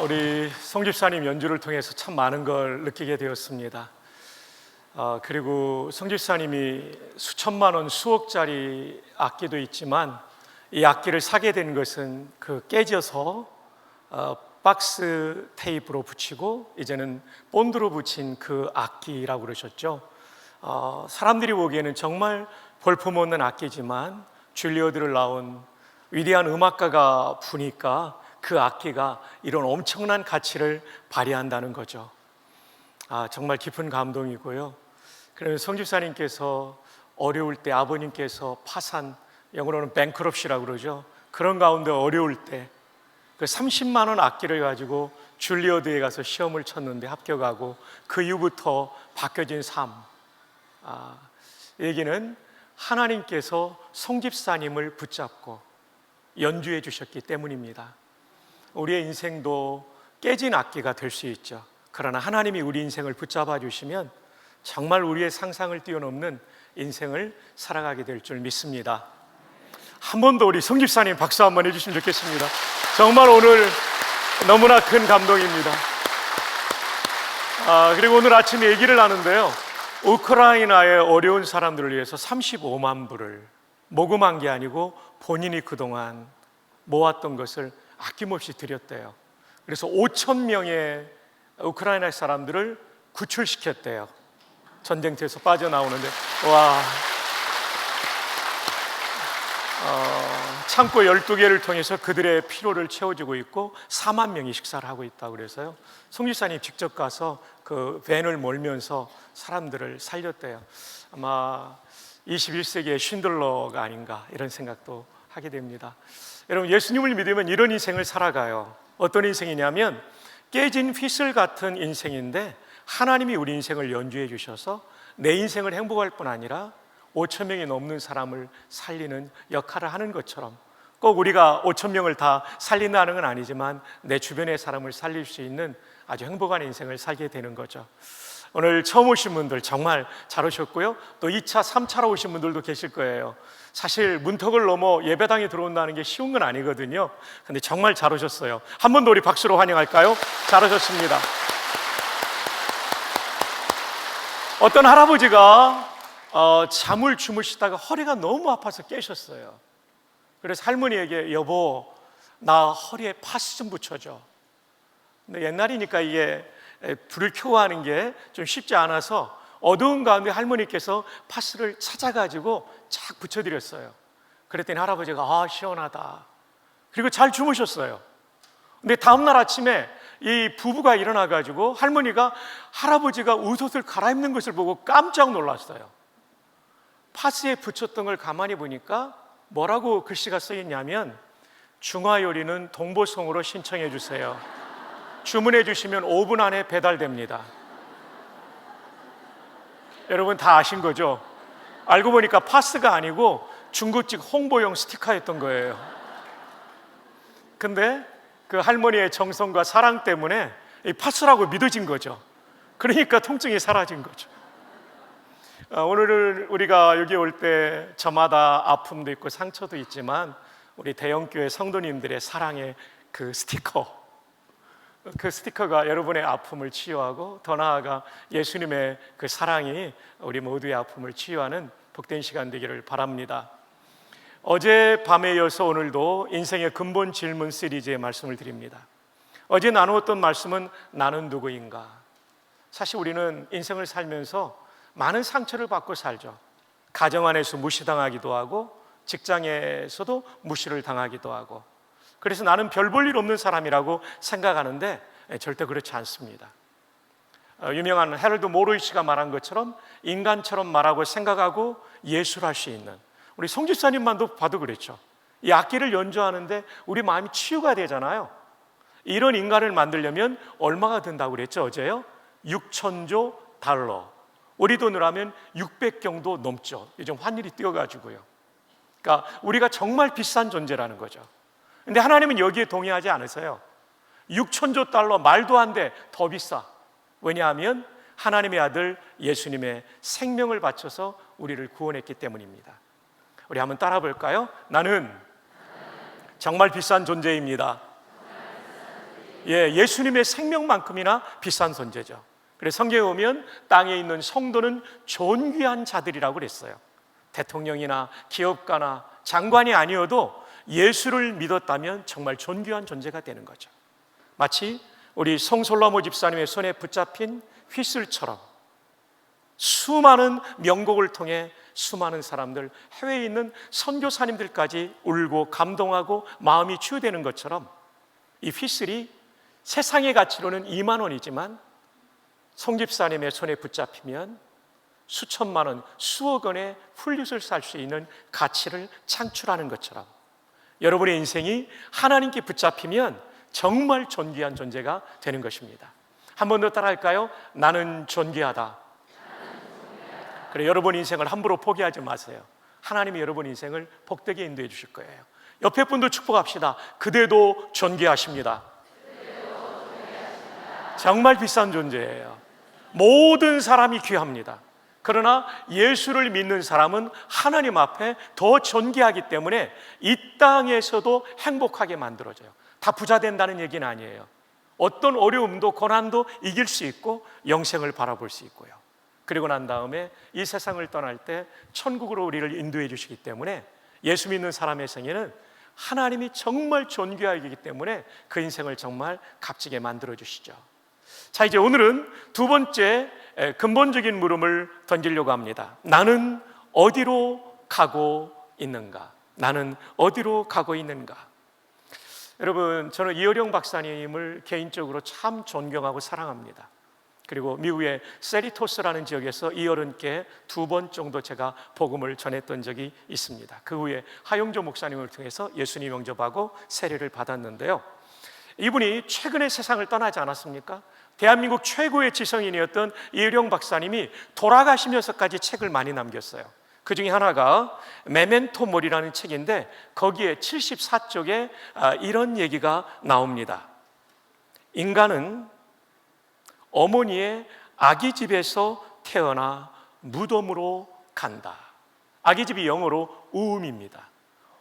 우리 송 집사님 연주를 통해서 참 많은 걸 느끼게 되었습니다. 그리고 송 집사님이 수천만 원, 수억짜리 악기도 있지만 이 악기를 사게 된 것은 그 깨져서 박스 테이프로 붙이고 이제는 본드로 붙인 그 악기라고 그러셨죠. 사람들이 보기에는 정말 볼품없는 악기지만 줄리어드를 낳은 위대한 음악가가 부니까 그 악기가 이런 엄청난 가치를 발휘한다는 거죠. 정말 깊은 감동이고요. 그러면 성 집사님께서 어려울 때 아버님께서 파산, 영어로는 뱅크럽시라고 그러죠. 그런 가운데 어려울 때 그 30만 원 악기를 가지고 줄리어드에 가서 시험을 쳤는데 합격하고 그 이후부터 바뀌어진 삶. 얘기는 하나님께서 송 집사님을 붙잡고 연주해 주셨기 때문입니다. 우리의 인생도 깨진 악기가 될 수 있죠. 그러나 하나님이 우리 인생을 붙잡아 주시면 정말 우리의 상상을 뛰어넘는 인생을 살아가게 될 줄 믿습니다. 한 번 더 우리 송 집사님 박수 한번 해주시면 좋겠습니다. 정말 오늘 너무나 큰 감동입니다. 그리고 오늘 아침에 얘기를 나누는데요, 우크라이나의 어려운 사람들을 위해서 35만 불을 모금한 게 아니고 본인이 그동안 모았던 것을 아낌없이 드렸대요. 그래서 5천 명의 우크라이나 사람들을 구출시켰대요. 전쟁터에서 빠져나오는데 창고 12개를 통해서 그들의 필요를 채워주고 있고 4만 명이 식사를 하고 있다고 그래서요, 송 집사님 직접 가서 그 밴을 몰면서 사람들을 살렸대요. 아마 21세기의 쉰들러가 아닌가 이런 생각도 하게 됩니다. 여러분, 예수님을 믿으면 이런 인생을 살아가요. 어떤 인생이냐면 깨진 휘슬 같은 인생인데 하나님이 우리 인생을 연주해 주셔서 내 인생을 행복할 뿐 아니라 5천 명이 넘는 사람을 살리는 역할을 하는 것처럼, 꼭 우리가 5천 명을 다 살린다는 건 아니지만 내 주변의 사람을 살릴 수 있는 아주 행복한 인생을 살게 되는 거죠. 오늘 처음 오신 분들 정말 잘 오셨고요, 또 2차, 3차로 오신 분들도 계실 거예요. 사실 문턱을 넘어 예배당에 들어온다는 게 쉬운 건 아니거든요. 근데 정말 잘 오셨어요. 한 번 더 우리 박수로 환영할까요? 잘 오셨습니다. 어떤 할아버지가 잠을 주무시다가 허리가 너무 아파서 깨셨어요. 그래서 할머니에게, 여보, 나 허리에 파스 좀 붙여줘. 근데 옛날이니까 이게 불을 켜고 하는 게 좀 쉽지 않아서 어두운 가운데 할머니께서 파스를 찾아가지고 쫙 붙여드렸어요. 그랬더니 할아버지가 시원하다. 그리고 잘 주무셨어요. 근데 다음날 아침에 이 부부가 일어나가지고 할머니가 할아버지가 옷을 갈아입는 것을 보고 깜짝 놀랐어요. 파스에 붙였던 걸 가만히 보니까 뭐라고 글씨가 써있냐면, 중화요리는 동보성으로 신청해 주세요. 주문해 주시면 5분 안에 배달됩니다. 여러분 다 아신 거죠? 알고 보니까 파스가 아니고 중국집 홍보용 스티커였던 거예요. 근데 그 할머니의 정성과 사랑 때문에 이 파스라고 믿어진 거죠. 그러니까 통증이 사라진 거죠. 오늘 우리가 여기 올 때 저마다 아픔도 있고 상처도 있지만 우리 대형교회 성도님들의 사랑의 그 스티커가 여러분의 아픔을 치유하고, 더 나아가 예수님의 그 사랑이 우리 모두의 아픔을 치유하는 복된 시간 되기를 바랍니다. 어젯밤에 이어서 오늘도 인생의 근본 질문 시리즈의 말씀을 드립니다. 어제 나누었던 말씀은 나는 누구인가? 사실 우리는 인생을 살면서 많은 상처를 받고 살죠. 가정 안에서 무시당하기도 하고 직장에서도 무시를 당하기도 하고, 그래서 나는 별 볼 일 없는 사람이라고 생각하는데 절대 그렇지 않습니다. 유명한 헤럴드 모로이시가 말한 것처럼 인간처럼 말하고 생각하고 예술할 수 있는, 우리 송 집사님만도 봐도 그랬죠. 이 악기를 연주하는데 우리 마음이 치유가 되잖아요. 이런 인간을 만들려면 얼마가 든다고 그랬죠 어제요? 6천조 달러, 우리 돈으로 하면 600경도 넘죠. 요즘 환율이 뛰어가지고요. 그러니까 우리가 정말 비싼 존재라는 거죠. 근데 하나님은 여기에 동의하지 않으세요. 6천조 달러 말도 안 돼, 더 비싸. 왜냐하면 하나님의 아들 예수님의 생명을 바쳐서 우리를 구원했기 때문입니다. 우리 한번 따라 볼까요? 나는 정말 비싼 존재입니다. 예수님의 생명만큼이나 비싼 존재죠. 그래서 성경에 보면 땅에 있는 성도는 존귀한 자들이라고 그랬어요. 대통령이나 기업가나 장관이 아니어도 예수를 믿었다면 정말 존귀한 존재가 되는 거죠. 마치 우리 송솔로모 집사님의 손에 붙잡힌 휘슬처럼 수많은 명곡을 통해 수많은 사람들, 해외에 있는 선교사님들까지 울고 감동하고 마음이 치유되는 것처럼 이 휘슬이 세상의 가치로는 2만 원이지만 송 집사님의 손에 붙잡히면 수천만 원, 수억 원의 훌륭을 살 수 있는 가치를 창출하는 것처럼 여러분의 인생이 하나님께 붙잡히면 정말 존귀한 존재가 되는 것입니다. 한 번 더 따라할까요? 나는 존귀하다. 그래, 여러분 인생을 함부로 포기하지 마세요. 하나님이 여러분 인생을 복되게 인도해 주실 거예요. 옆에 분도 축복합시다. 그대도 존귀하십니다. 정말 비싼 존재예요. 모든 사람이 귀합니다. 그러나 예수를 믿는 사람은 하나님 앞에 더 존귀하기 때문에 이 땅에서도 행복하게 만들어져요. 다 부자 된다는 얘기는 아니에요. 어떤 어려움도 고난도 이길 수 있고 영생을 바라볼 수 있고요. 그리고 난 다음에 이 세상을 떠날 때 천국으로 우리를 인도해 주시기 때문에 예수 믿는 사람의 생애는 하나님이 정말 존귀하기 때문에 그 인생을 정말 값지게 만들어 주시죠. 자, 이제 오늘은 두 번째 근본적인 물음을 던지려고 합니다. 나는 어디로 가고 있는가? 나는 어디로 가고 있는가? 여러분, 저는 이어령 박사님을 개인적으로 참 존경하고 사랑합니다. 그리고 미국의 세리토스라는 지역에서 이어른께 2번 정도 제가 복음을 전했던 적이 있습니다. 그 후에 하용조 목사님을 통해서 예수님 영접하고 세례를 받았는데요, 이분이 최근에 세상을 떠나지 않았습니까? 대한민국 최고의 지성인이었던 이어령 박사님이 돌아가시면서까지 책을 많이 남겼어요. 그 중에 하나가 메멘토 모리라는 책인데 거기에 74쪽에 이런 얘기가 나옵니다. 인간은 어머니의 아기 집에서 태어나 무덤으로 간다. 아기 집이 영어로 우음입니다.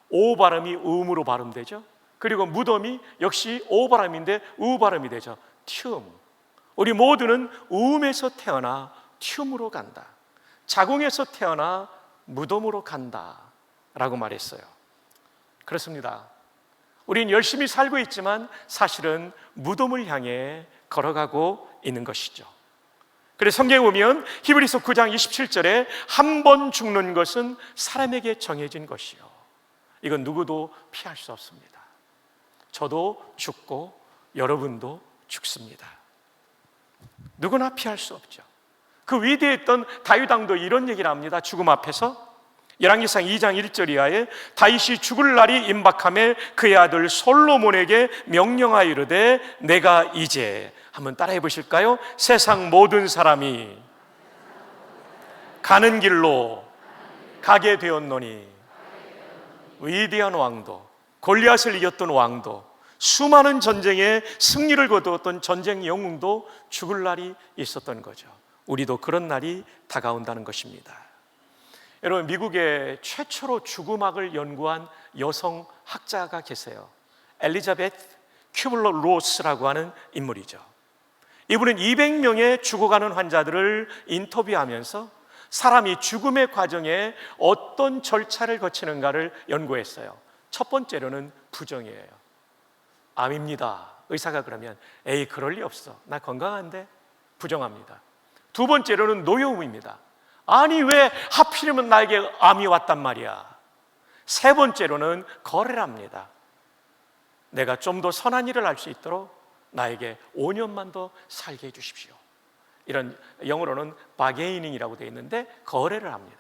오 발음이 우음으로 발음되죠. 그리고 무덤이 역시 오 발음인데 우 발음이 되죠. 튠. 우리 모두는 우음에서 태어나 튠으로 간다. 자궁에서 태어나 무덤으로 간다 라고 말했어요. 그렇습니다. 우린 열심히 살고 있지만 사실은 무덤을 향해 걸어가고 있는 것이죠. 그래서 성경에 보면 히브리서 9장 27절에 한 번 죽는 것은 사람에게 정해진 것이요, 이건 누구도 피할 수 없습니다. 저도 죽고 여러분도 죽습니다. 누구나 피할 수 없죠. 그 위대했던 다윗 왕도 이런 얘기를 합니다. 죽음 앞에서 열왕기상 2장 1절 이하에 다윗이 죽을 날이 임박하매 그의 아들 솔로몬에게 명령하여 이르되 내가 이제, 한번 따라해 보실까요? 세상 모든 사람이 가는 길로 가게 되었노니. 위대한 왕도, 골리앗을 이겼던 왕도, 수많은 전쟁에 승리를 거두었던 전쟁 영웅도 죽을 날이 있었던 거죠. 우리도 그런 날이 다가온다는 것입니다. 여러분, 미국의 최초로 죽음학을 연구한 여성 학자가 계세요. 엘리자베트 큐블러 로스라고 하는 인물이죠. 이분은 200명의 죽어가는 환자들을 인터뷰하면서 사람이 죽음의 과정에 어떤 절차를 거치는가를 연구했어요. 첫 번째로는 부정이에요. 암입니다. 의사가 그러면 에이, 그럴 리 없어, 나 건강한데. 부정합니다. 두 번째로는 노여움입니다. 아니, 왜 하필이면 나에게 암이 왔단 말이야. 세 번째로는 거래랍니다. 내가 좀 더 선한 일을 할 수 있도록 나에게 5년만 더 살게 해주십시오. 이런 영어로는 바게이닝이라고 되어 있는데 거래를 합니다.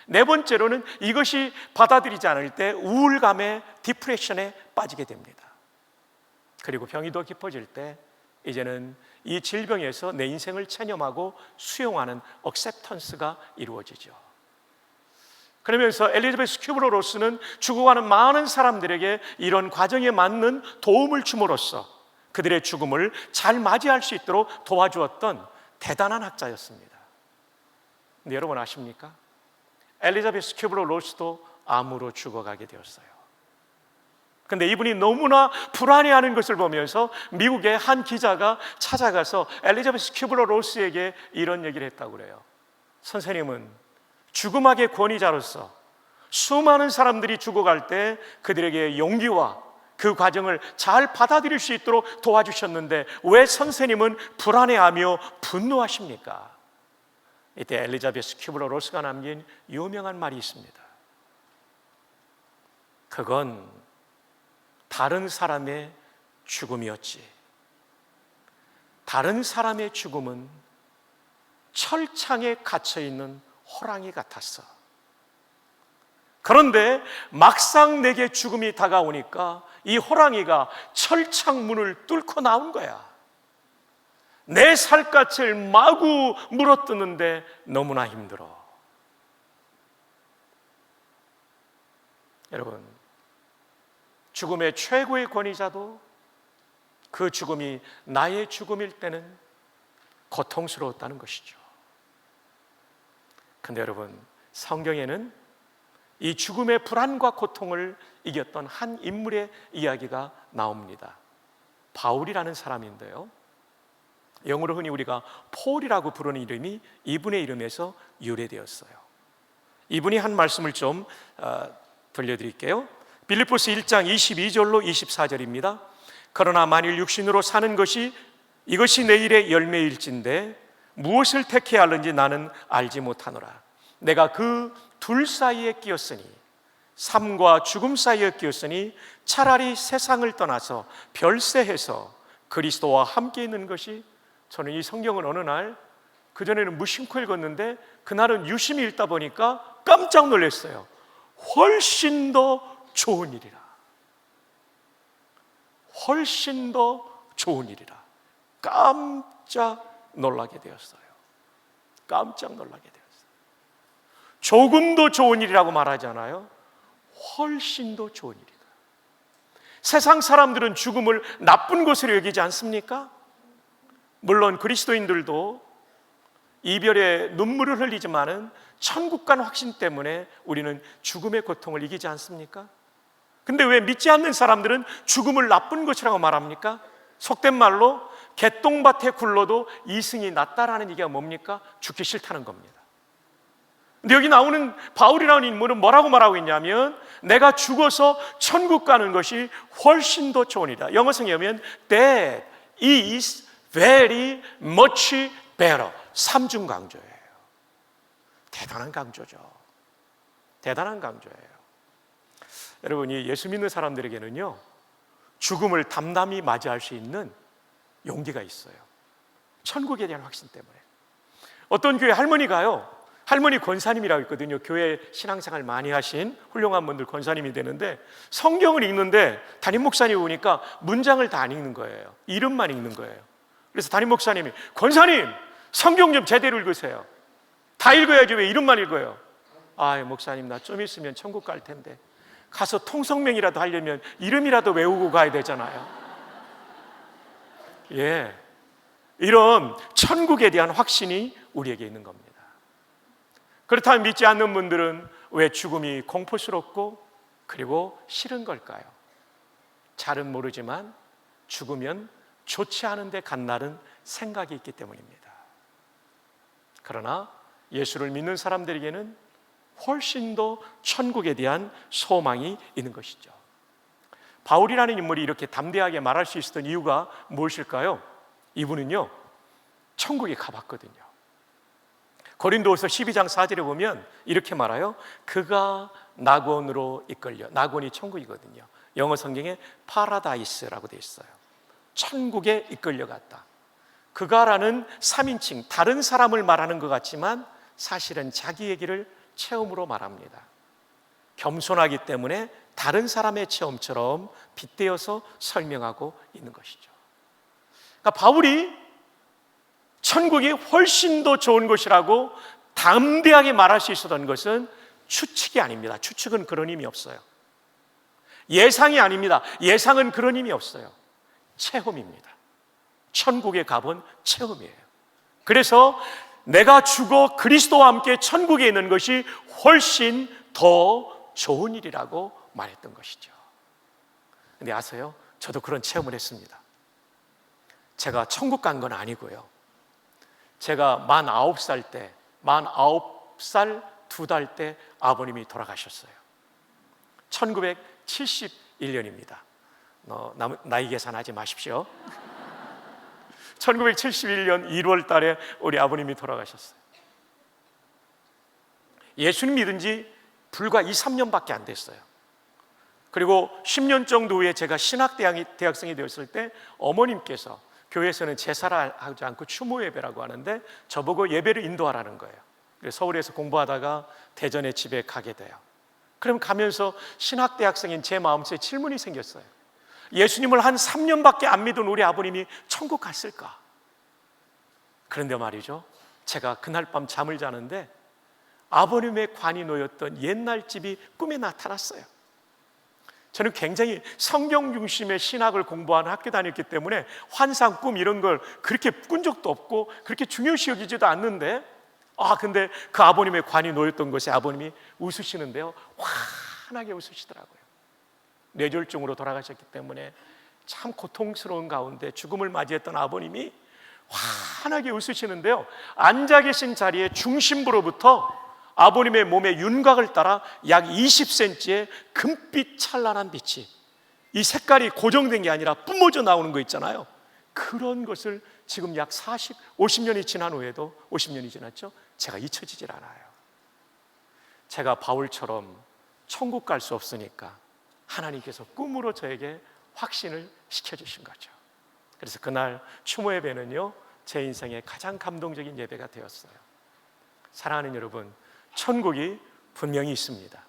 네 번째로는 이것이 받아들이지 않을 때 우울감에, 디프레션에 빠지게 됩니다. 그리고 병이 더 깊어질 때 이제는 이 질병에서 내 인생을 체념하고 수용하는 억셉턴스가 이루어지죠. 그러면서 엘리자베스 큐블러 로스는 죽어가는 많은 사람들에게 이런 과정에 맞는 도움을 줌으로써 그들의 죽음을 잘 맞이할 수 있도록 도와주었던 대단한 학자였습니다. 근데 여러분 근데 이분이 너무나 불안해하는 것을 보면서 미국의 한 기자가 찾아가서 엘리자베스 큐블러 로스에게 이런 얘기를 했다고 그래요. 선생님은 죽음학의 권위자로서 수많은 사람들이 죽어갈 때 그들에게 용기와 그 과정을 잘 받아들일 수 있도록 도와주셨는데 왜 선생님은 불안해하며 분노하십니까? 이때 엘리자베스 큐블러 로스가 남긴 유명한 말이 있습니다. 그건 다른 사람의 죽음이었지. 다른 사람의 죽음은 철창에 갇혀있는 호랑이 같았어. 그런데 막상 내게 죽음이 다가오니까 이 호랑이가 철창 문을 뚫고 나온 거야. 내 살갗을 마구 물어뜯는데 너무나 힘들어. 여러분, 죽음의 최고의 권위자도 그 죽음이 나의 죽음일 때는 고통스러웠다는 것이죠. 근데 여러분, 성경에는 이 죽음의 불안과 고통을 이겼던 한 인물의 이야기가 나옵니다. 바울이라는 사람인데요, 영어로 흔히 우리가 폴이라고 부르는 이름이 이분의 이름에서 유래되었어요. 이분이 한 말씀을 좀 들려드릴게요. 빌립보서 1장 22절로 24절입니다. 그러나 만일 육신으로 사는 것이 이것이 내일의 열매일진데 무엇을 택해야 하는지 나는 알지 못하노라. 내가 그 둘 사이에 끼었으니, 삶과 죽음 사이에 끼었으니 차라리 세상을 떠나서 별세해서 그리스도와 함께 있는 것이, 저는 이 성경을 어느 날 그전에는 무심코 읽었는데 그날은 유심히 읽다 보니까 깜짝 놀랐어요. 훨씬 더 좋은 일이라. 훨씬 더 좋은 일이라. 깜짝 놀라게 되었어요. 깜짝 놀라게 되었어요. 조금 더 좋은 일이라고 말하잖아요. 훨씬 더 좋은 일이다. 세상 사람들은 죽음을 나쁜 것으로 여기지 않습니까? 물론 그리스도인들도 이별의 눈물을 흘리지만은 천국 간 확신 때문에 우리는 죽음의 고통을 이기지 않습니까? 근데 왜 믿지 않는 사람들은 죽음을 나쁜 것이라고 말합니까? 속된 말로 개똥밭에 굴러도 이승이 낫다라는 얘기가 뭡니까? 죽기 싫다는 겁니다. 근데 여기 나오는 바울이라는 인물은 뭐라고 말하고 있냐면, 내가 죽어서 천국 가는 것이 훨씬 더 좋은 일이다. 영어 성경에 보면 That is very much better. 삼중 강조예요. 대단한 강조죠. 대단한 강조예요. 여러분이 예수 믿는 사람들에게는요, 죽음을 담담히 맞이할 수 있는 용기가 있어요. 천국에 대한 확신 때문에. 어떤 교회 할머니가요, 할머니 권사님이라고 있거든요. 교회 신앙생활 많이 하신 훌륭한 분들 권사님이 되는데, 성경을 읽는데 담임 목사님이 오니까 문장을 다 안 읽는 거예요. 이름만 읽는 거예요. 그래서 담임 목사님이, 권사님 성경 좀 제대로 읽으세요. 다 읽어야지 왜 이름만 읽어요? 아, 목사님 나 좀 있으면 천국 갈 텐데 가서 통성명이라도 하려면 이름이라도 외우고 가야 되잖아요. 예, 이런 천국에 대한 확신이 우리에게 있는 겁니다. 그렇다면 믿지 않는 분들은 왜 죽음이 공포스럽고 그리고 싫은 걸까요? 잘은 모르지만 죽으면 좋지 않은데 간다는 생각이 있기 때문입니다. 그러나 예수를 믿는 사람들에게는 훨씬 더 천국에 대한 소망이 있는 것이죠. 바울이라는 인물이 이렇게 담대하게 말할 수 있었던 이유가 무엇일까요? 이분은요, 천국에 가봤거든요. 고린도후서 12장 4절에 보면 이렇게 말해요. 그가 낙원으로 이끌려, 낙원이 천국이거든요. 영어 성경에 파라다이스라고 되어 있어요. 천국에 이끌려갔다. 그가라는 3인칭, 다른 사람을 말하는 것 같지만 사실은 자기 얘기를 체험으로 말합니다. 겸손하기 때문에 다른 사람의 체험처럼 빗대어서 설명하고 있는 것이죠. 그러니까 바울이 천국이 훨씬 더 좋은 것이라고 담대하게 말할 수 있었던 것은 추측이 아닙니다. 추측은 그런 의미 없어요. 예상이 아닙니다. 예상은 그런 의미 없어요. 체험입니다. 천국에 가본 체험이에요. 그래서 내가 죽어 그리스도와 함께 천국에 있는 것이 훨씬 더 좋은 일이라고 말했던 것이죠. 근데 아세요? 저도 그런 체험을 했습니다. 제가 천국 간 건 아니고요. 제가 49살 때, 49살 2달 때 아버님이 돌아가셨어요. 1971년입니다. 나이 계산하지 마십시오. 1971년 1월 달에 우리 아버님이 돌아가셨어요. 예수님 믿은 지 불과 2, 3년밖에 안 됐어요. 그리고 10년 정도 후에 제가 신학대학생이 되었을 때 어머님께서 교회에서는 제사를 하지 않고 추모 예배라고 하는데 저보고 예배를 인도하라는 거예요. 그래서 서울에서 공부하다가 대전에 집에 가게 돼요. 그럼 가면서 신학대학생인 제 마음속에 질문이 생겼어요. 예수님을 한 3년밖에 안 믿은 우리 아버님이 천국 갔을까? 그런데 말이죠, 제가 그날 밤 잠을 자는데 아버님의 관이 놓였던 옛날 집이 꿈에 나타났어요. 저는 굉장히 성경 중심의 신학을 공부하는 학교 다녔기 때문에 환상, 꿈 이런 걸 그렇게 꾼 적도 없고 그렇게 중요시 여기지도 않는데, 근데 그 아버님의 관이 놓였던 것에 아버님이 웃으시는데요, 환하게 웃으시더라고요. 뇌졸중으로 돌아가셨기 때문에 참 고통스러운 가운데 죽음을 맞이했던 아버님이 환하게 웃으시는데요, 앉아 계신 자리의 중심부로부터 아버님의 몸의 윤곽을 따라 약 20cm의 금빛 찬란한 빛이, 이 색깔이 고정된 게 아니라 뿜어져 나오는 거 있잖아요. 그런 것을 지금 약 50년이 지난 후에도, 50년이 지났죠, 제가 잊혀지질 않아요. 제가 바울처럼 천국 갈 수 없으니까 하나님께서 꿈으로 저에게 확신을 시켜주신 거죠. 그래서 그날 추모 예배는요, 제 인생의 가장 감동적인 예배가 되었어요. 사랑하는 여러분, 천국이 분명히 있습니다.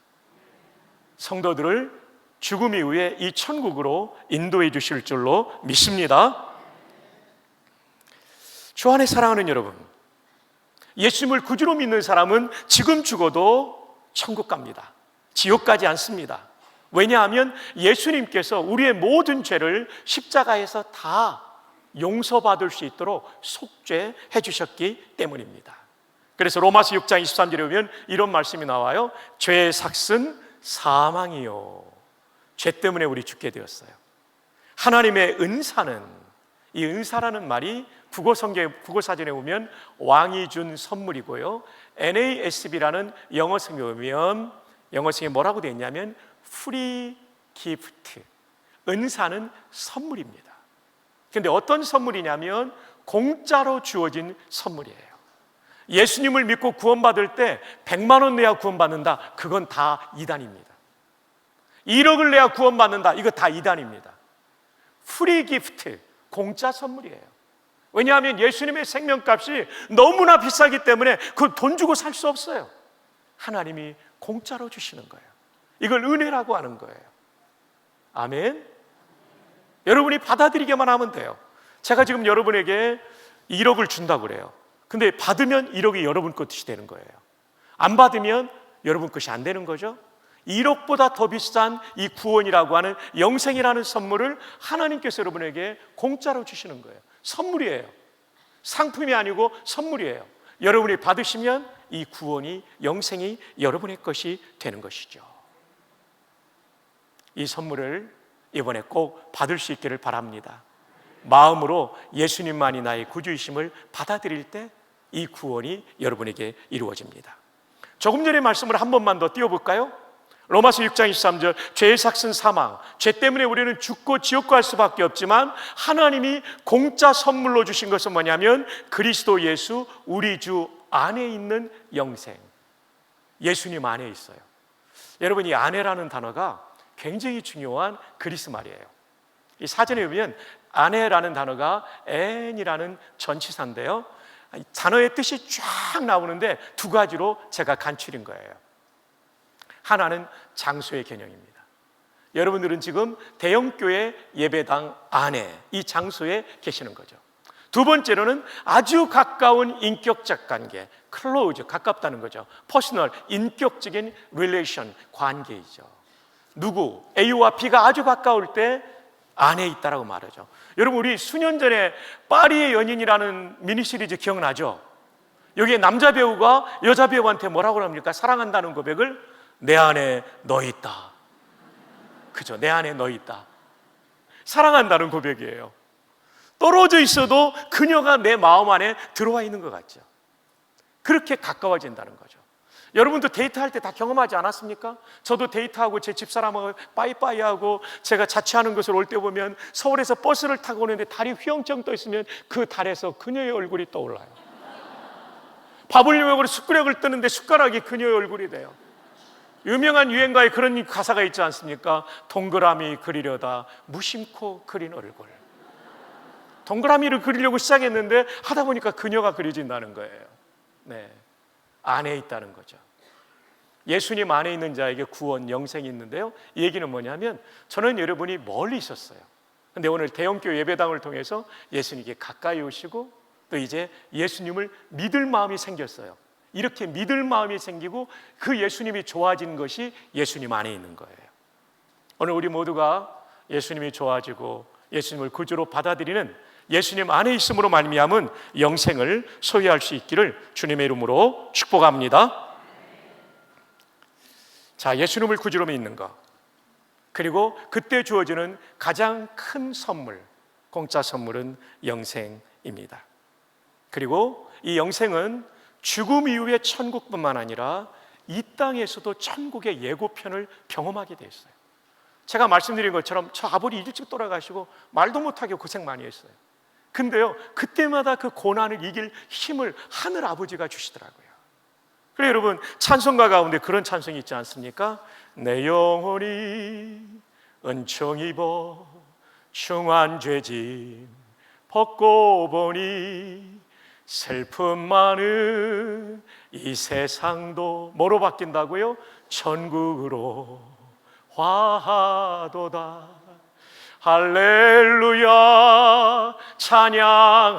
성도들을 죽음 이후에 이 천국으로 인도해 주실 줄로 믿습니다. 주 안에 사랑하는 여러분, 예수님을 구주로 믿는 사람은 지금 죽어도 천국 갑니다. 지옥 가지 않습니다. 왜냐하면 예수님께서 우리의 모든 죄를 십자가에서 다 용서받을 수 있도록 속죄해 주셨기 때문입니다. 그래서 로마서 6장 23절에 보면 이런 말씀이 나와요. 죄의 삭은 사망이요, 죄 때문에 우리 죽게 되었어요. 하나님의 은사는, 이 은사라는 말이 국어사전에 보면 왕이 준 선물이고요, NASB라는 영어성에 보면 영어성에 뭐라고 되어 있냐면 free gift, 은사는 선물입니다. 그런데 어떤 선물이냐면 공짜로 주어진 선물이에요. 예수님을 믿고 구원받을 때 100만 원 내야 구원받는다, 그건 다 이단입니다. 1억을 내야 구원받는다, 이거 다 이단입니다. 프리 기프트, 공짜 선물이에요. 왜냐하면 예수님의 생명값이 너무나 비싸기 때문에 그걸 돈 주고 살 수 없어요. 하나님이 공짜로 주시는 거예요. 이걸 은혜라고 하는 거예요. 아멘. 여러분이 받아들이기만 하면 돼요. 제가 지금 여러분에게 1억을 준다고 그래요. 근데 받으면 1억이 여러분 것이 되는 거예요. 안 받으면 여러분 것이 안 되는 거죠. 1억보다 더 비싼 이 구원이라고 하는 영생이라는 선물을 하나님께서 여러분에게 공짜로 주시는 거예요. 선물이에요. 상품이 아니고 선물이에요. 여러분이 받으시면 이 구원이, 영생이 여러분의 것이 되는 것이죠. 이 선물을 이번에 꼭 받을 수 있기를 바랍니다. 마음으로 예수님만이 나의 구주이심을 받아들일 때 이 구원이 여러분에게 이루어집니다. 조금 전의 말씀을 한 번만 더 띄워볼까요? 로마서 6장 23절, 죄의 삭은 사망, 죄 때문에 우리는 죽고 지옥 갈 수밖에 없지만 하나님이 공짜 선물로 주신 것은 뭐냐면 그리스도 예수, 우리 주 안에 있는 영생, 예수님 안에 있어요. 여러분, 이 안에라는 단어가 굉장히 중요한 그리스 말이에요. 이 사전에 보면 안에라는 단어가 N이라는 전치사인데요, 단어의 뜻이 쫙 나오는데 두 가지로 제가 간추린 거예요. 하나는 장소의 개념입니다. 여러분들은 지금 대형교회 예배당 안에 이 장소에 계시는 거죠. 두 번째로는 아주 가까운 인격적 관계, 클로즈, 가깝다는 거죠. 퍼스널, 인격적인 릴레이션, 관계이죠. 누구, A와 B가 아주 가까울 때 안에 있다라고 말하죠. 여러분, 우리 수년 전에 파리의 연인이라는 미니시리즈 기억나죠? 여기에 남자 배우가 여자 배우한테 뭐라고 합니까? 사랑한다는 고백을 내 안에 너 있다. 그죠? 내 안에 너 있다. 사랑한다는 고백이에요. 떨어져 있어도 그녀가 내 마음 안에 들어와 있는 것 같죠. 그렇게 가까워진다는 거죠. 여러분도 데이트할 때 다 경험하지 않았습니까? 저도 데이트하고 제 집사람하고 빠이빠이하고 제가 자취하는 곳을 올 때 보면 서울에서 버스를 타고 오는데 달이 휘영청 떠 있으면 그 달에서 그녀의 얼굴이 떠올라요. 밥을 먹으러 숟가락을 뜨는데 숟가락이 그녀의 얼굴이 돼요. 유명한 유행가에 그런 가사가 있지 않습니까? 동그라미 그리려다 무심코 그린 얼굴. 동그라미를 그리려고 시작했는데 하다 보니까 그녀가 그려진다는 거예요. 네, 안에 있다는 거죠. 예수님 안에 있는 자에게 구원, 영생이 있는데요, 이 얘기는 뭐냐면 저는 여러분이 멀리 있었어요. 근데 오늘 대형교회 예배당을 통해서 예수님께 가까이 오시고 또 이제 예수님을 믿을 마음이 생겼어요. 이렇게 믿을 마음이 생기고 그 예수님이 좋아진 것이 예수님 안에 있는 거예요. 오늘 우리 모두가 예수님이 좋아지고 예수님을 구주로 받아들이는 예수님 안에 있음으로 말미암은 영생을 소유할 수 있기를 주님의 이름으로 축복합니다. 자, 예수님을 구주로 믿는 것, 그리고 그때 주어지는 가장 큰 선물, 공짜 선물은 영생입니다. 그리고 이 영생은 죽음 이후의 천국뿐만 아니라 이 땅에서도 천국의 예고편을 경험하게 돼 있어요. 제가 말씀드린 것처럼 저 아버지 일찍 돌아가시고 말도 못하게 고생 많이 했어요. 근데요, 그때마다 그 고난을 이길 힘을 하늘 아버지가 주시더라고요. 그래서 여러분, 찬송가 가운데 그런 찬송이 있지 않습니까? 내 영혼이 은총 입어 중한 죄짐 벗고 보니 슬픔 많은 이 세상도 뭐로 바뀐다고요? 천국으로 화하도다. 할렐루야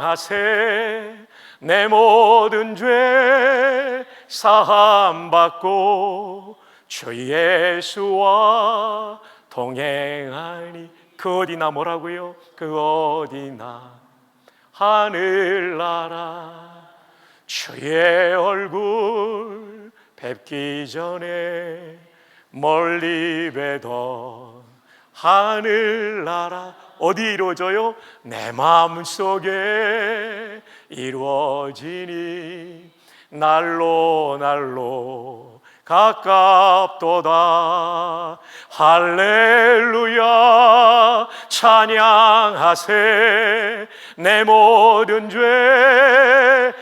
찬양하세. 내 모든 죄 사함받고 주 예수와 동행하니. 그 어디나 뭐라고요? 그 어디나 하늘나라 주의 얼굴 뵙기 전에 멀리 뵈던 하늘나라. 어디 이루어져요? 내 마음속에 이루어지니 날로 날로 가깝도다. 할렐루야 찬양하세. 내 모든 죄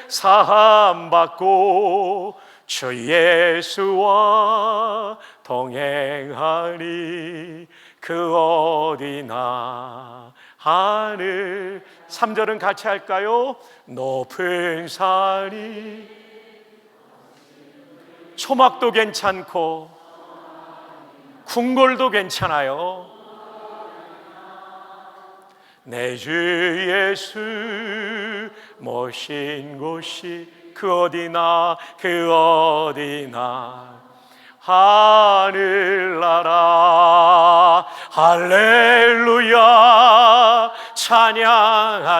사함받고 주 예수와 동행하니 그 어디나 하늘. 3절은 같이 할까요? 높은 산이 초막도 괜찮고 궁궐도 괜찮아요. 내 주 예수 모신 곳이 그 어디나 그 어디나 하늘나라. 할렐루야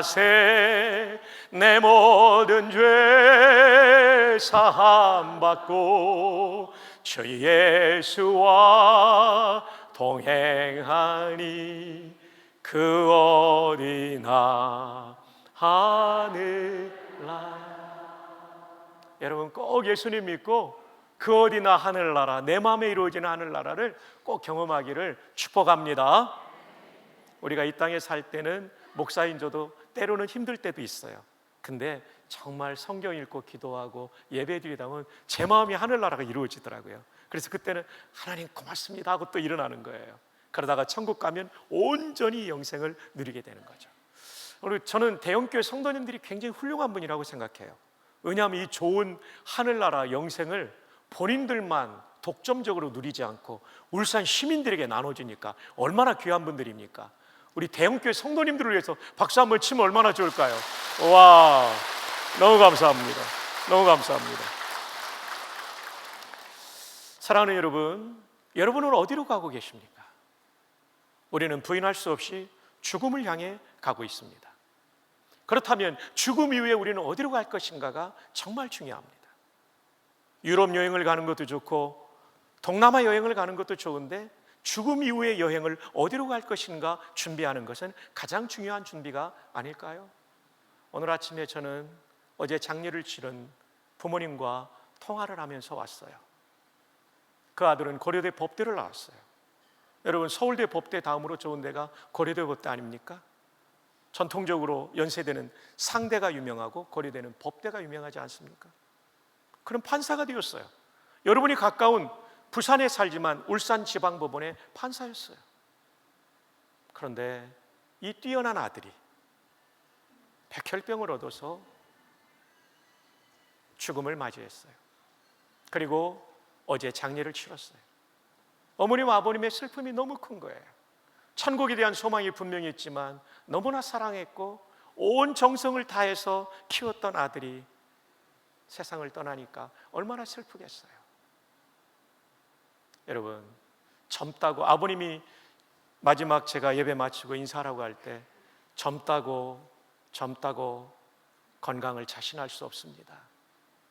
찬양하세. 내 모든 죄 사함받고 주 예수와 동행하니 그 어디나 하늘나라. 여러분 꼭 예수님 믿고 그 어디나 하늘나라, 내 마음에 이루어지는 하늘나라를 꼭 경험하기를 축복합니다. 우리가 이 땅에 살 때는 목사인 저도 때로는 힘들 때도 있어요. 근데 정말 성경 읽고 기도하고 예배드리다 보면 제 마음이 하늘나라가 이루어지더라고요. 그래서 그때는 하나님 고맙습니다 하고 또 일어나는 거예요. 그러다가 천국 가면 온전히 영생을 누리게 되는 거죠. 그리고 저는 대형교회 성도님들이 굉장히 훌륭한 분이라고 생각해요. 왜냐하면 이 좋은 하늘나라 영생을 본인들만 독점적으로 누리지 않고 울산 시민들에게 나눠주니까 얼마나 귀한 분들입니까? 우리 대형교회 성도님들을 위해서 박수 한번 치면 얼마나 좋을까요? 와, 너무 감사합니다. 너무 감사합니다. 사랑하는 여러분, 여러분은 어디로 가고 계십니까? 우리는 부인할 수 없이 죽음을 향해 가고 있습니다. 그렇다면 죽음 이후에 우리는 어디로 갈 것인가가 정말 중요합니다. 유럽 여행을 가는 것도 좋고 동남아 여행을 가는 것도 좋은데 죽음 이후의 여행을 어디로 갈 것인가 준비하는 것은 가장 중요한 준비가 아닐까요? 오늘 아침에 저는 어제 장례를 치른 부모님과 통화를 하면서 왔어요. 그 아들은 고려대 법대를 나왔어요. 여러분, 서울대 법대 다음으로 좋은 데가 고려대 법대 아닙니까? 전통적으로 연세대는 상대가 유명하고 고려대는 법대가 유명하지 않습니까? 그럼 판사가 되었어요. 여러분이 가까운 부산에 살지만 울산지방법원의 판사였어요. 그런데 이 뛰어난 아들이 백혈병을 얻어서 죽음을 맞이했어요. 그리고 어제 장례를 치렀어요. 어머니와 아버님의 슬픔이 너무 큰 거예요. 천국에 대한 소망이 분명히 있지만 너무나 사랑했고 온 정성을 다해서 키웠던 아들이 세상을 떠나니까 얼마나 슬프겠어요. 여러분, 젊다고, 아버님이 마지막 제가 예배 마치고 인사하라고 할 때 젊다고 건강을 자신할 수 없습니다.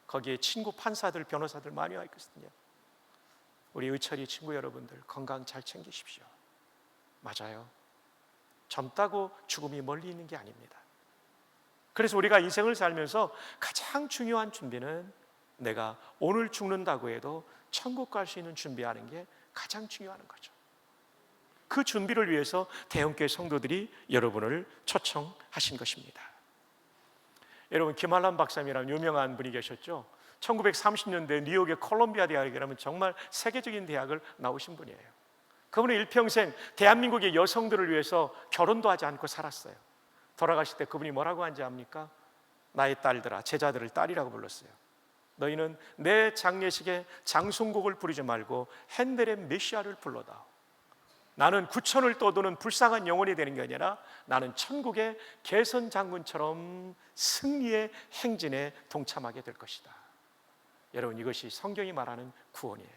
거기에 친구 판사들, 변호사들 많이 와 있거든요. 우리 의철이 친구 여러분들 건강 잘 챙기십시오. 맞아요. 젊다고 죽음이 멀리 있는 게 아닙니다. 그래서 우리가 인생을 살면서 가장 중요한 준비는 내가 오늘 죽는다고 해도 천국 갈 수 있는 준비하는 게 가장 중요한 거죠. 그 준비를 위해서 대형교회 성도들이 여러분을 초청하신 것입니다. 여러분, 김한란 박사님이라는 유명한 분이 계셨죠. 1930년대 뉴욕의 콜롬비아 대학이라면 정말 세계적인 대학을 나오신 분이에요. 그분은 일평생 대한민국의 여성들을 위해서 결혼도 하지 않고 살았어요. 돌아가실 때 그분이 뭐라고 한지 압니까? 나의 딸들아, 제자들을 딸이라고 불렀어요. 너희는 내 장례식에 장송곡을 부르지 말고 핸델의 메시아를 불러다오. 나는 구천을 떠도는 불쌍한 영혼이 되는 게 아니라 나는 천국의 개선 장군처럼 승리의 행진에 동참하게 될 것이다. 여러분, 이것이 성경이 말하는 구원이에요.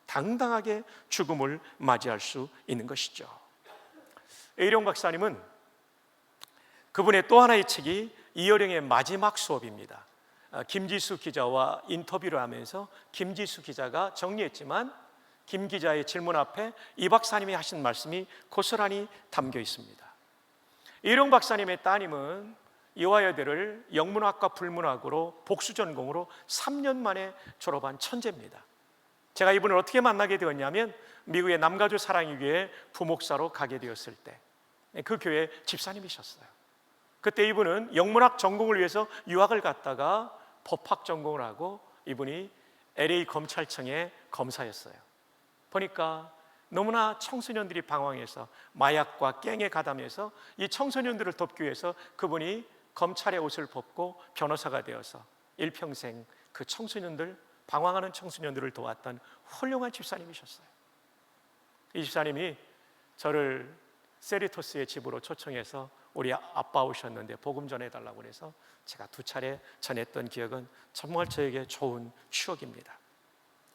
당당하게 죽음을 맞이할 수 있는 것이죠. A령 박사님은 그분의 또 하나의 책이 이어령의 마지막 수업입니다. 김지수 기자와 인터뷰를 하면서 김지수 기자가 정리했지만 김 기자의 질문 앞에 이 박사님이 하신 말씀이 고스란히 담겨 있습니다. 이령 박사님의 따님은 이화여대를 영문학과 불문학으로 복수 전공으로 3년 만에 졸업한 천재입니다. 제가 이분을 어떻게 만나게 되었냐면 미국의 남가주 사랑의 교회 부목사로 가게 되었을 때 그 교회 집사님이셨어요. 그때 이분은 영문학 전공을 위해서 유학을 갔다가 법학 전공을 하고 이분이 LA 검찰청의 검사였어요. 보니까 너무나 청소년들이 방황해서 마약과 깽에 가담해서 이 청소년들을 돕기 위해서 그분이 검찰의 옷을 벗고 변호사가 되어서 일평생 그 청소년들, 방황하는 청소년들을 도왔던 훌륭한 집사님이셨어요. 이 집사님이 저를 세리토스의 집으로 초청해서 우리 아빠 오셨는데 복음 전해달라고 해서 제가 2차례 전했던 기억은 정말 저에게 좋은 추억입니다.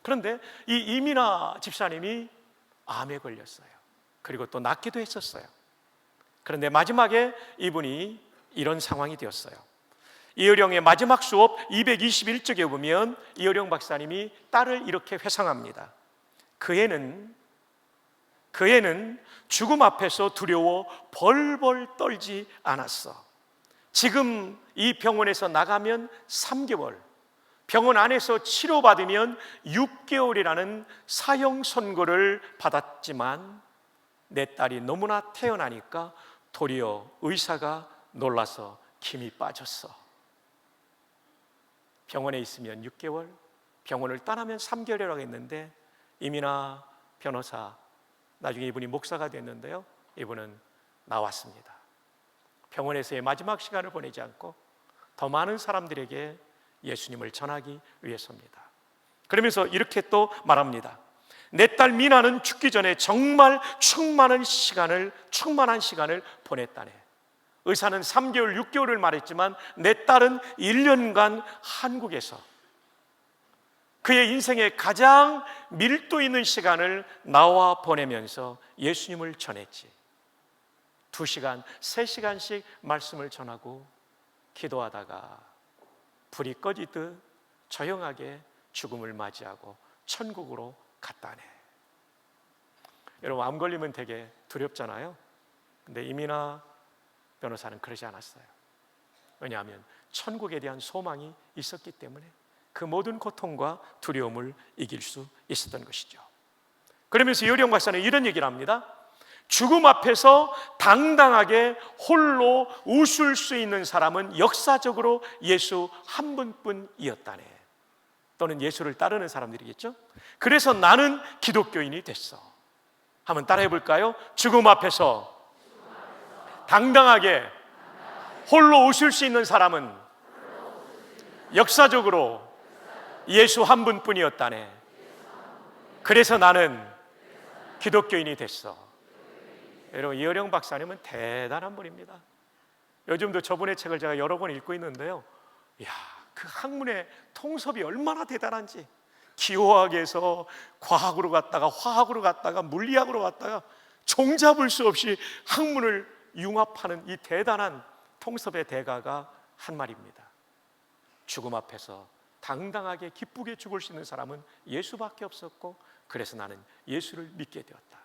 그런데 이 이민아 집사님이 암에 걸렸어요. 그리고 또 낫기도 했었어요. 그런데 마지막에 이분이 이런 상황이 되었어요. 이어령의 마지막 수업 221쪽에 보면 이어령 박사님이 딸을 이렇게 회상합니다. 그 애는 죽음 앞에서 두려워 벌벌 떨지 않았어. 지금 이 병원에서 나가면 3개월, 병원 안에서 치료받으면 6개월이라는 사형 선고를 받았지만 내 딸이 너무나 태어나니까 도리어 의사가 놀라서 힘이 빠졌어. 병원에 있으면 6개월, 병원을 떠나면 3개월이라고 했는데 이민아 변호사, 나중에 이분이 목사가 됐는데요, 이분은 나왔습니다. 병원에서의 마지막 시간을 보내지 않고 더 많은 사람들에게 예수님을 전하기 위해서입니다. 그러면서 이렇게 또 말합니다. 내 딸 미나는 죽기 전에 정말 충만한 시간을 보냈다네. 의사는 3개월, 6개월을 말했지만 내 딸은 1년간 한국에서 그의 인생의 가장 밀도 있는 시간을 나와 보내면서 예수님을 전했지. 2시간, 3시간씩 말씀을 전하고 기도하다가 불이 꺼지듯 조용하게 죽음을 맞이하고 천국으로 갔다네. 여러분, 암 걸리면 되게 두렵잖아요. 근데 이민아 변호사는 그러지 않았어요. 왜냐하면 천국에 대한 소망이 있었기 때문에 그 모든 고통과 두려움을 이길 수 있었던 것이죠. 그러면서 이효령 박사는 이런 얘기를 합니다. 죽음 앞에서 당당하게 홀로 웃을 수 있는 사람은 역사적으로 예수 한 분뿐이었다네. 또는 예수를 따르는 사람들이겠죠. 그래서 나는 기독교인이 됐어. 한번 따라해 볼까요? 죽음 앞에서 당당하게 홀로 웃을 수 있는 사람은 역사적으로 예수 한 분뿐이었다네. 그래서 나는 기독교인이 됐어. 여러분, 이효령 박사님은 대단한 분입니다. 요즘도 저분의 책을 제가 여러 번 읽고 있는데요, 이야, 그 학문의 통섭이 얼마나 대단한지. 기호학에서 과학으로 갔다가 화학으로 갔다가 물리학으로 갔다가 종잡을 수 없이 학문을 융합하는 이 대단한 통섭의 대가가 한 말입니다. 죽음 앞에서 당당하게 기쁘게 죽을 수 있는 사람은 예수밖에 없었고, 그래서 나는 예수를 믿게 되었다.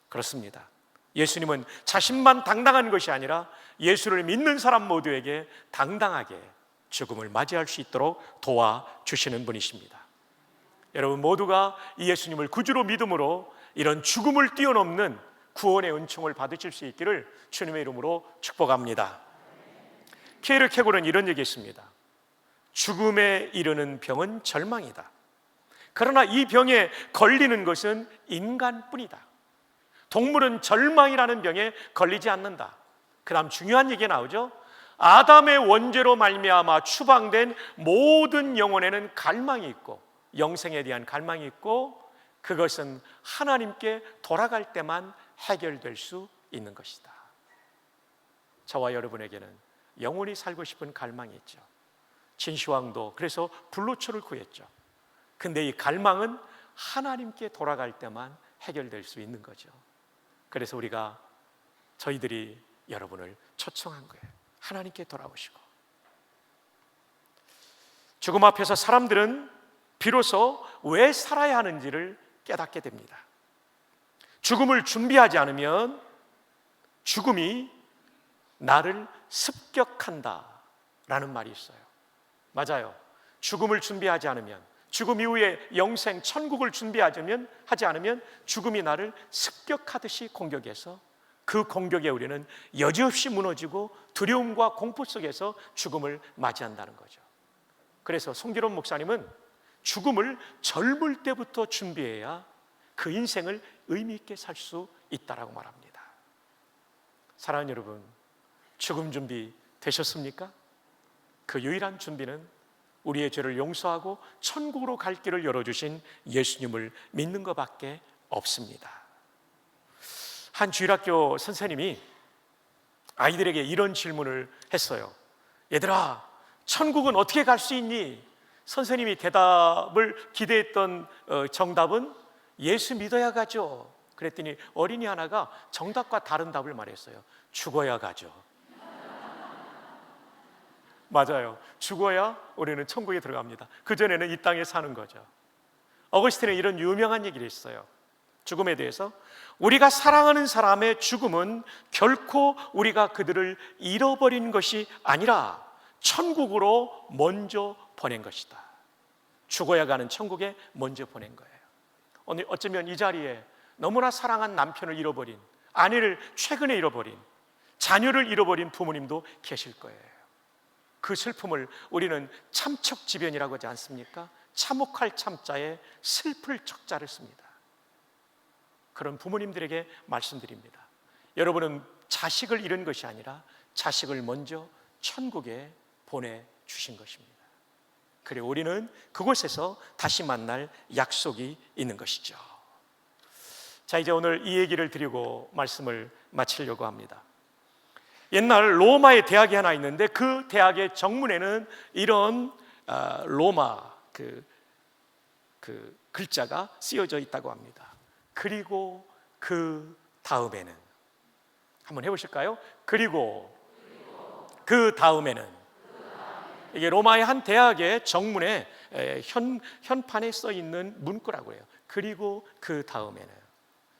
그렇습니다. 예수님은 자신만 당당한 것이 아니라 예수를 믿는 사람 모두에게 당당하게 죽음을 맞이할 수 있도록 도와주시는 분이십니다. 여러분 모두가 이 예수님을 구주로 믿음으로 이런 죽음을 뛰어넘는 구원의 은총을 받으실 수 있기를 주님의 이름으로 축복합니다. 케이르 케골은 이런 얘기했습니다. 죽음에 이르는 병은 절망이다. 그러나 이 병에 걸리는 것은 인간뿐이다. 동물은 절망이라는 병에 걸리지 않는다. 그 다음 중요한 얘기가 나오죠. 아담의 원죄로 말미암아 추방된 모든 영혼에는 갈망이 있고, 영생에 대한 갈망이 있고, 그것은 하나님께 돌아갈 때만 해결될 수 있는 것이다. 저와 여러분에게는 영원히 살고 싶은 갈망이 있죠. 진시황도 그래서 불로초를 구했죠. 근데 이 갈망은 하나님께 돌아갈 때만 해결될 수 있는 거죠. 그래서 저희들이 여러분을 초청한 거예요. 하나님께 돌아오시고. 죽음 앞에서 사람들은 비로소 왜 살아야 하는지를 깨닫게 됩니다. 죽음을 준비하지 않으면 죽음이 나를 습격한다 라는 말이 있어요. 맞아요. 죽음을 준비하지 않으면, 죽음 이후에 영생, 천국을 준비하지 않으면 죽음이 나를 습격하듯이 공격해서 그 공격에 우리는 여지없이 무너지고 두려움과 공포 속에서 죽음을 맞이한다는 거죠. 그래서 송기론 목사님은 죽음을 젊을 때부터 준비해야 그 인생을 의미 있게 살 수 있다라고 말합니다. 사랑하는 여러분, 죽음 준비 되셨습니까? 그 유일한 준비는 우리의 죄를 용서하고 천국으로 갈 길을 열어주신 예수님을 믿는 것밖에 없습니다. 한 주일학교 선생님이 아이들에게 이런 질문을 했어요. 얘들아, 천국은 어떻게 갈 수 있니? 선생님이 대답을 기대했던 정답은 예수 믿어야 가죠. 그랬더니 어린이 하나가 정답과 다른 답을 말했어요. 죽어야 가죠. 맞아요. 죽어야 우리는 천국에 들어갑니다. 그전에는 이 땅에 사는 거죠. 어거스틴은 이런 유명한 얘기를 했어요. 죽음에 대해서, 우리가 사랑하는 사람의 죽음은 결코 우리가 그들을 잃어버린 것이 아니라 천국으로 먼저 보낸 것이다. 죽어야 가는 천국에 먼저 보낸 거예요. 오늘 어쩌면 이 자리에 너무나 사랑한 남편을 잃어버린, 아내를 최근에 잃어버린, 자녀를 잃어버린 부모님도 계실 거예요. 그 슬픔을 우리는 참척지변이라고 하지 않습니까? 참혹할 참자에 슬플 척자를 씁니다. 그런 부모님들에게 말씀드립니다. 여러분은 자식을 잃은 것이 아니라 자식을 먼저 천국에 보내주신 것입니다. 그리고 우리는 그곳에서 다시 만날 약속이 있는 것이죠. 자, 이제 오늘 이 얘기를 드리고 말씀을 마치려고 합니다. 옛날 로마의 대학이 하나 있는데 그 대학의 정문에는 이런 로마 그 글자가 쓰여져 있다고 합니다. 그리고 그 다음에는, 한번 해보실까요? 그리고 그 다음에는. 이게 로마의 한 대학의 정문에 현판에 써 있는 문구라고 해요. 그리고 그 다음에는.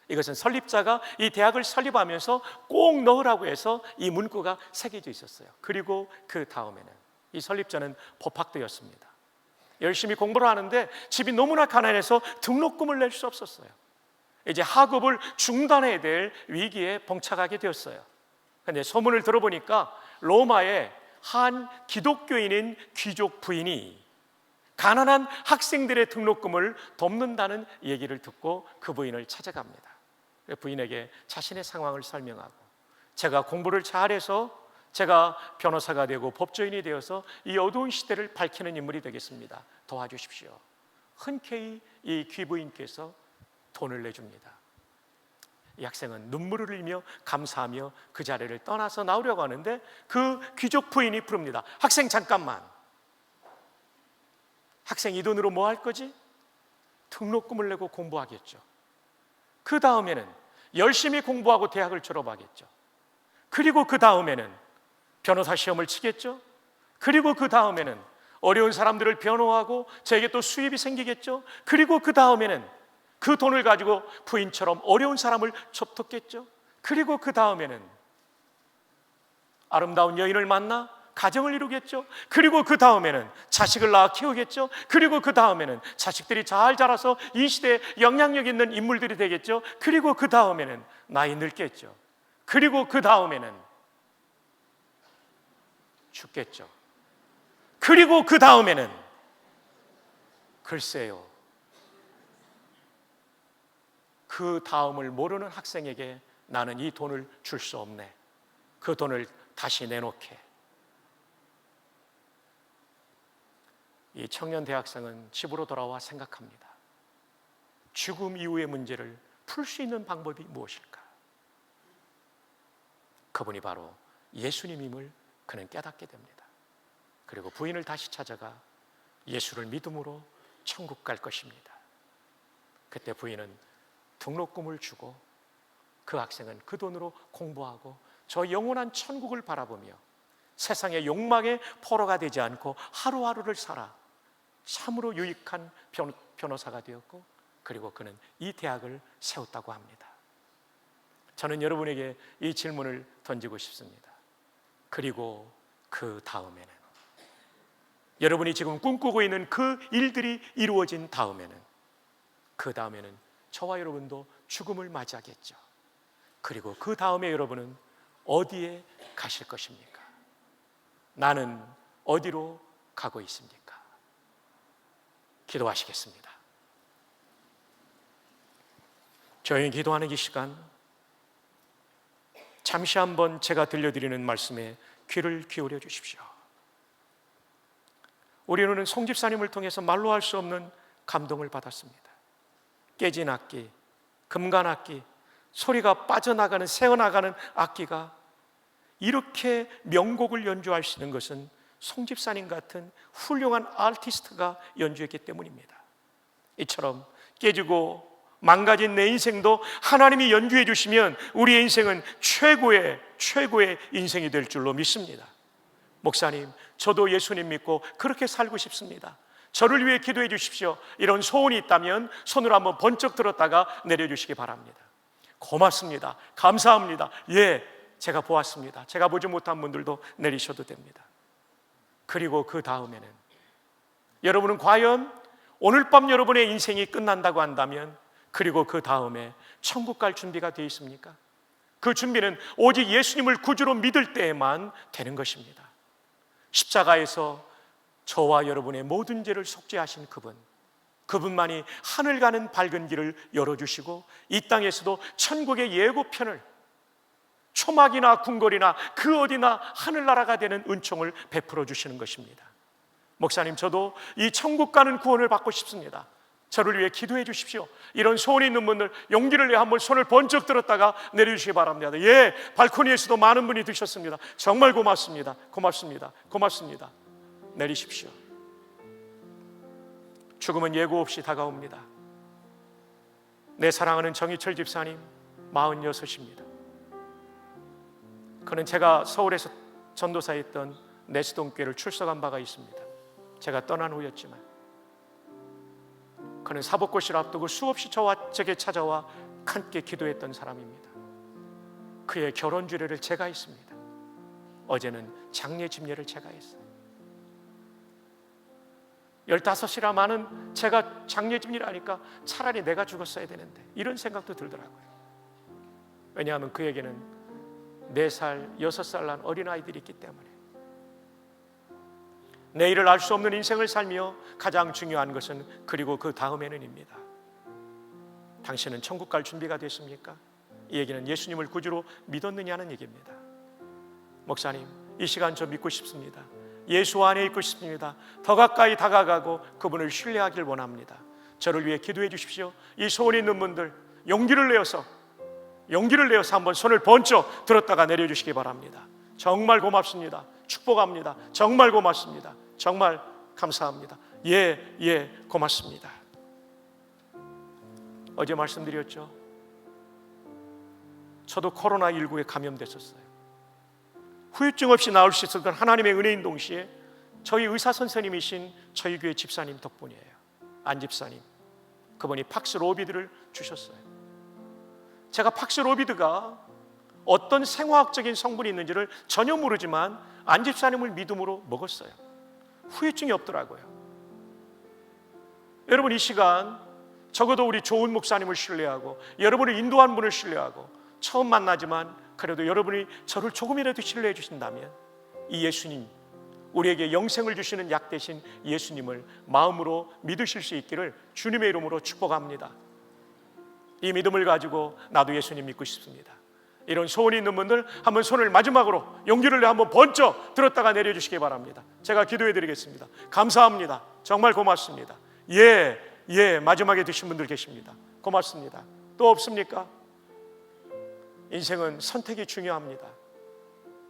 이것은 설립자가 이 대학을 설립하면서 꼭 넣으라고 해서 이 문구가 새겨져 있었어요. 그리고 그 다음에는 이 설립자는 법학도였습니다. 열심히 공부를 하는데 집이 너무나 가난해서 등록금을 낼 수 없었어요. 이제 학업을 중단해야 될 위기에 봉착하게 되었어요. 그런데 소문을 들어보니까 로마의 한 기독교인인 귀족 부인이 가난한 학생들의 등록금을 돕는다는 얘기를 듣고 그 부인을 찾아갑니다. 부인에게 자신의 상황을 설명하고, 제가 공부를 잘해서 제가 변호사가 되고 법조인이 되어서 이 어두운 시대를 밝히는 인물이 되겠습니다. 도와주십시오. 흔쾌히 이 귀부인께서 돈을 내줍니다. 이 학생은 눈물을 흘리며 감사하며 그 자리를 떠나서 나오려고 하는데 그 귀족 부인이 부릅니다. 학생 잠깐만. 학생 이 돈으로 뭐 할 거지? 등록금을 내고 공부하겠죠. 그 다음에는 열심히 공부하고 대학을 졸업하겠죠. 그리고 그 다음에는 변호사 시험을 치겠죠. 그리고 그 다음에는 어려운 사람들을 변호하고 저에게 또 수입이 생기겠죠. 그리고 그 다음에는 그 돈을 가지고 부인처럼 어려운 사람을 접촉겠죠. 그리고 그 다음에는 아름다운 여인을 만나 가정을 이루겠죠. 그리고 그 다음에는 자식을 낳아 키우겠죠. 그리고 그 다음에는 자식들이 잘 자라서 이 시대에 영향력 있는 인물들이 되겠죠. 그리고 그 다음에는 나이 늙겠죠. 그리고 그 다음에는 죽겠죠. 그리고 그 다음에는 글쎄요, 그 다음을 모르는 학생에게 나는 이 돈을 줄 수 없네. 그 돈을 다시 내놓게. 이 청년 대학생은 집으로 돌아와 생각합니다. 죽음 이후의 문제를 풀 수 있는 방법이 무엇일까? 그분이 바로 예수님임을 그는 깨닫게 됩니다. 그리고 부인을 다시 찾아가 예수를 믿음으로 천국 갈 것입니다. 그때 부인은 등록금을 주고 그 학생은 그 돈으로 공부하고 저 영원한 천국을 바라보며 세상의 욕망의 포로가 되지 않고 하루하루를 살아 참으로 유익한 변호사가 되었고, 그리고 그는 이 대학을 세웠다고 합니다. 저는 여러분에게 이 질문을 던지고 싶습니다. 그리고 그 다음에는, 여러분이 지금 꿈꾸고 있는 그 일들이 이루어진 다음에는, 그 다음에는 저와 여러분도 죽음을 맞이하겠죠. 그리고 그 다음에 여러분은 어디에 가실 것입니까? 나는 어디로 가고 있습니까? 기도하시겠습니다. 조용히 기도하는 이 시간, 잠시 한번 제가 들려드리는 말씀에 귀를 기울여 주십시오. 우리는 송 집사님을 통해서 말로 할 수 없는 감동을 받았습니다. 깨진 악기, 금간 악기, 소리가 빠져나가는, 새어나가는 악기가 이렇게 명곡을 연주할 수 있는 것은 송 집사님 같은 훌륭한 아티스트가 연주했기 때문입니다. 이처럼 깨지고 망가진 내 인생도 하나님이 연주해 주시면 우리의 인생은 최고의 인생이 될 줄로 믿습니다. 목사님, 저도 예수님 믿고 그렇게 살고 싶습니다. 저를 위해 기도해 주십시오. 이런 소원이 있다면 손을 한번 번쩍 들었다가 내려주시기 바랍니다. 고맙습니다. 감사합니다. 예, 제가 보았습니다. 제가 보지 못한 분들도 내리셔도 됩니다. 그리고 그 다음에는, 여러분은 과연 오늘 밤 여러분의 인생이 끝난다고 한다면, 그리고 그 다음에 천국 갈 준비가 되어 있습니까? 그 준비는 오직 예수님을 구주로 믿을 때에만 되는 것입니다. 십자가에서 저와 여러분의 모든 죄를 속죄하신 그분만이 하늘 가는 밝은 길을 열어주시고 이 땅에서도 천국의 예고편을 초막이나 궁궐이나 그 어디나 하늘나라가 되는 은총을 베풀어 주시는 것입니다. 목사님, 저도 이 천국 가는 구원을 받고 싶습니다. 저를 위해 기도해 주십시오. 이런 소원이 있는 분들 용기를 내 한번 손을 번쩍 들었다가 내려주시기 바랍니다. 예, 발코니에서도 많은 분이 드셨습니다. 정말 고맙습니다. 고맙습니다. 내리십시오. 죽음은 예고 없이 다가옵니다. 내 사랑하는 정희철 집사님 46입니다. 그는 제가 서울에서 전도사했던 내수동교회를 출석한 바가 있습니다. 제가 떠난 후였지만 그는 사법고시를 앞두고 수없이 제게 찾아와 함께 기도했던 사람입니다. 그의 결혼 주례를 제가 했습니다. 어제는 장례 집례를 제가 했어요. 15이라 많은 제가 장례 집례를 하니까 차라리 내가 죽었어야 되는데, 이런 생각도 들더라고요. 왜냐하면 그에게는 4살, 6살 난 어린아이들이 있기 때문에. 내일을 알 수 없는 인생을 살며 가장 중요한 것은 그리고 그 다음에는입니다. 당신은 천국 갈 준비가 됐습니까? 이 얘기는 예수님을 구주로 믿었느냐는 얘기입니다. 목사님, 이 시간 저 믿고 싶습니다. 예수 안에 있고 싶습니다. 더 가까이 다가가고 그분을 신뢰하길 원합니다. 저를 위해 기도해 주십시오. 이 소원이 있는 분들 용기를 내어서 한번 손을 번쩍 들었다가 내려주시기 바랍니다. 정말 고맙습니다. 축복합니다. 정말 고맙습니다. 정말 감사합니다. 예, 고맙습니다. 어제 말씀드렸죠. 저도 코로나19에 감염됐었어요. 후유증 없이 나을 수 있었던 하나님의 은혜인 동시에 저희 의사 선생님이신 저희 교회 집사님 덕분이에요. 안 집사님, 그분이 팍스로비드를 주셨어요. 제가 팍스로비드가 어떤 생화학적인 성분이 있는지를 전혀 모르지만 안 집사님을 믿음으로 먹었어요. 후유증이 없더라고요. 여러분, 이 시간 적어도 우리 좋은 목사님을 신뢰하고 여러분을 인도한 분을 신뢰하고 처음 만나지만 그래도 여러분이 저를 조금이라도 신뢰해 주신다면 이 예수님, 우리에게 영생을 주시는 약 대신 예수님을 마음으로 믿으실 수 있기를 주님의 이름으로 축복합니다. 이 믿음을 가지고 나도 예수님 믿고 싶습니다. 이런 소원이 있는 분들 한번 손을 마지막으로 용기를 내 한번 번쩍 들었다가 내려주시기 바랍니다. 제가 기도해 드리겠습니다. 감사합니다. 정말 고맙습니다. 예, 마지막에 드신 분들 계십니다. 고맙습니다. 또 없습니까? 인생은 선택이 중요합니다.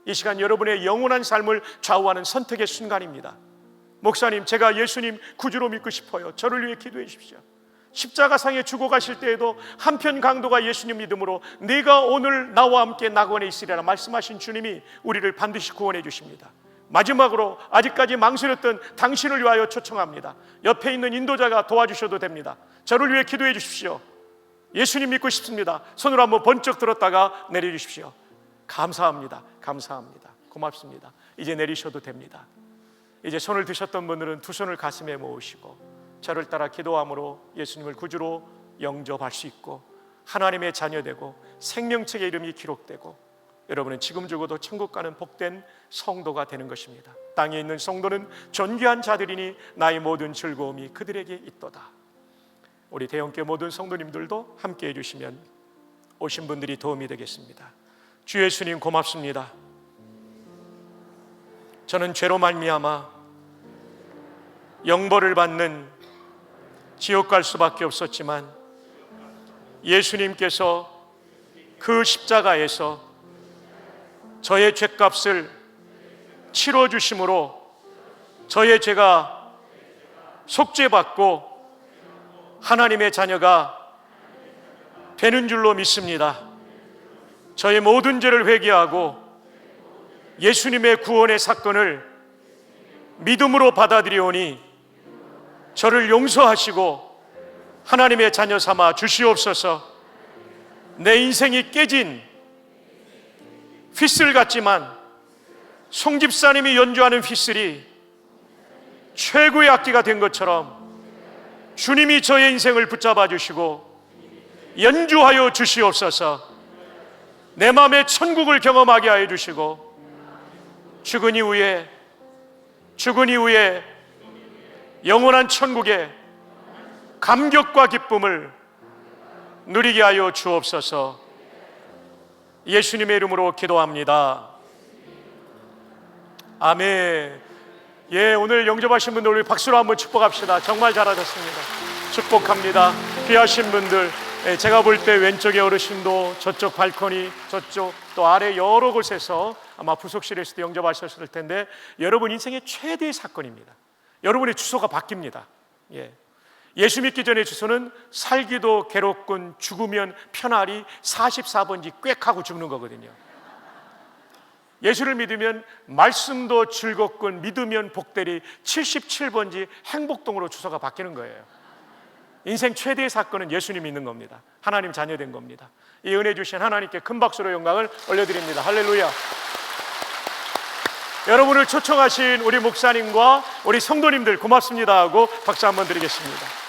이 시간 여러분의 영원한 삶을 좌우하는 선택의 순간입니다. 목사님, 제가 예수님 구주로 믿고 싶어요. 저를 위해 기도해 주십시오. 십자가상에 죽어가실 때에도 한편 강도가 예수님 믿음으로 네가 오늘 나와 함께 낙원에 있으리라 말씀하신 주님이 우리를 반드시 구원해 주십니다. 마지막으로 아직까지 망설였던 당신을 위하여 초청합니다. 옆에 있는 인도자가 도와주셔도 됩니다. 저를 위해 기도해 주십시오. 예수님 믿고 싶습니다. 손으로 한번 번쩍 들었다가 내려주십시오. 감사합니다. 고맙습니다. 이제 내리셔도 됩니다. 이제 손을 드셨던 분들은 두 손을 가슴에 모으시고 저를 따라 기도함으로 예수님을 구주로 영접할 수 있고 하나님의 자녀되고 생명책의 이름이 기록되고 여러분은 지금 죽어도 천국 가는 복된 성도가 되는 것입니다. 땅에 있는 성도는 존귀한 자들이니 나의 모든 즐거움이 그들에게 있도다. 우리 대형교회 모든 성도님들도 함께 해주시면 오신 분들이 도움이 되겠습니다. 주 예수님 고맙습니다. 저는 죄로 말미암아 영벌을 받는 지옥 갈 수밖에 없었지만 예수님께서 그 십자가에서 저의 죄값을 치러주심으로 저의 죄가 속죄받고 하나님의 자녀가 되는 줄로 믿습니다. 저의 모든 죄를 회개하고 예수님의 구원의 사건을 믿음으로 받아들이오니 저를 용서하시고 하나님의 자녀 삼아 주시옵소서. 내 인생이 깨진 휘슬 같지만 송 집사님이 연주하는 휘슬이 최고의 악기가 된 것처럼 주님이 저의 인생을 붙잡아 주시고 연주하여 주시옵소서. 내 마음의 천국을 경험하게 하여 주시고 죽은 이후에 영원한 천국의 감격과 기쁨을 누리게 하여 주옵소서. 예수님의 이름으로 기도합니다. 아멘. 오늘 영접하신 분들 우리 박수로 한번 축복합시다. 정말 잘하셨습니다. 축복합니다. 귀하신 분들, 제가 볼 때 왼쪽의 어르신도 저쪽 발코니, 저쪽 또 아래 여러 곳에서 아마 부속실에서도 영접하셨을 텐데 여러분 인생의 최대의 사건입니다. 여러분의 주소가 바뀝니다. 예수 믿기 전의 주소는 살기도 괴롭군 죽으면 편하리 44번지 꽥 하고 죽는 거거든요. 예수를 믿으면 말씀도 즐겁군 믿으면 복되리 77번지 행복동으로 주소가 바뀌는 거예요. 인생 최대의 사건은 예수님 믿는 겁니다. 하나님 자녀된 겁니다. 이 은혜 주신 하나님께 큰 박수로 영광을 올려드립니다. 할렐루야. 여러분을 초청하신 우리 목사님과 우리 성도님들 고맙습니다 하고 박수 한번 드리겠습니다.